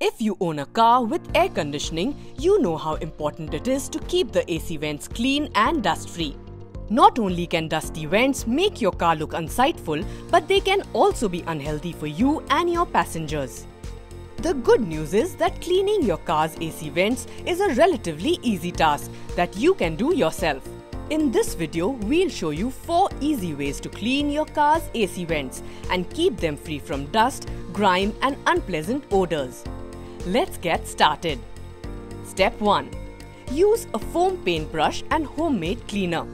If you own a car with air conditioning, you know how important it is to keep the AC vents clean and dust-free. Not only can dusty vents make your car look unsightful, but they can also be unhealthy for you and your passengers. The good news is that cleaning your car's AC vents is a relatively easy task that you can do yourself. In this video, we'll show you 4 easy ways to clean your car's AC vents and keep them free from dust, grime and unpleasant odors. Let's get started. Step 1. Use a foam paintbrush and homemade cleaner.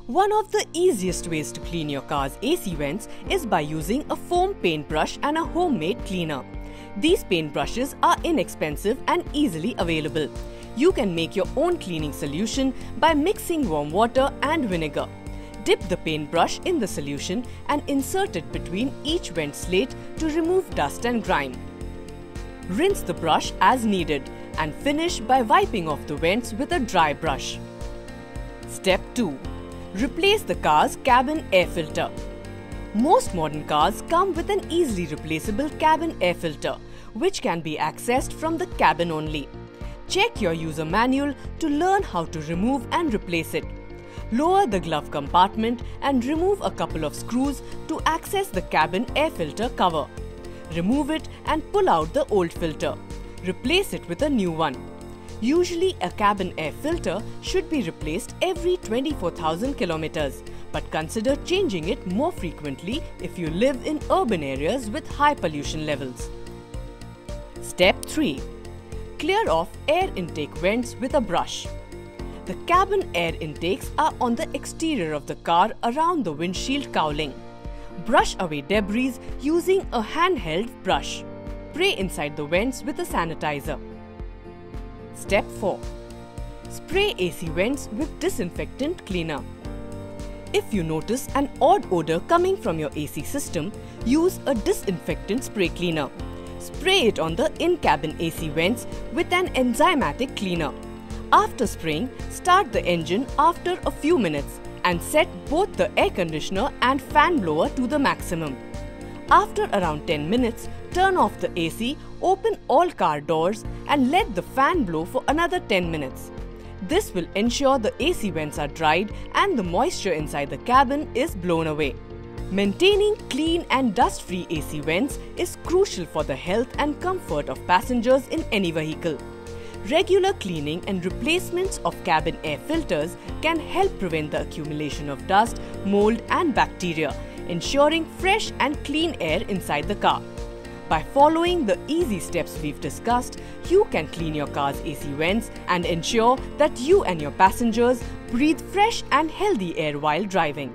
One of the easiest ways to clean your car's AC vents is by using a foam paintbrush and a homemade cleaner. These paintbrushes are inexpensive and easily available. You can make your own cleaning solution by mixing warm water and vinegar. Dip the paintbrush in the solution and insert it between each vent slate to remove dust and grime. Rinse the brush as needed and finish by wiping off the vents with a dry brush. Step 2. Replace the car's cabin air filter. Most modern cars come with an easily replaceable cabin air filter, which can be accessed from the cabin only. Check your user manual to learn how to remove and replace it. Lower the glove compartment and remove a couple of screws to access the cabin air filter cover. Remove it and pull out the old filter. Replace it with a new one. Usually, a cabin air filter should be replaced every 24,000 kilometers, but consider changing it more frequently if you live in urban areas with high pollution levels. Step 3. Clear off air intake vents with a brush. The cabin air intakes are on the exterior of the car around the windshield cowling. Brush away debris using a handheld brush. Spray inside the vents with a sanitizer. Step 4. Spray AC vents with disinfectant cleaner. If you notice an odd odor coming from your AC system, use a disinfectant spray cleaner. Spray it on the in-cabin AC vents with an enzymatic cleaner. After spraying, start the engine after a few minutes and set both the air conditioner and fan blower to the maximum. After around 10 minutes, turn off the AC, open all car doors and let the fan blow for another 10 minutes. This will ensure the AC vents are dried and the moisture inside the cabin is blown away. Maintaining clean and dust-free AC vents is crucial for the health and comfort of passengers in any vehicle. Regular cleaning and replacements of cabin air filters can help prevent the accumulation of dust, mold and bacteria, ensuring fresh and clean air inside the car. By following the easy steps we've discussed, you can clean your car's AC vents and ensure that you and your passengers breathe fresh and healthy air while driving.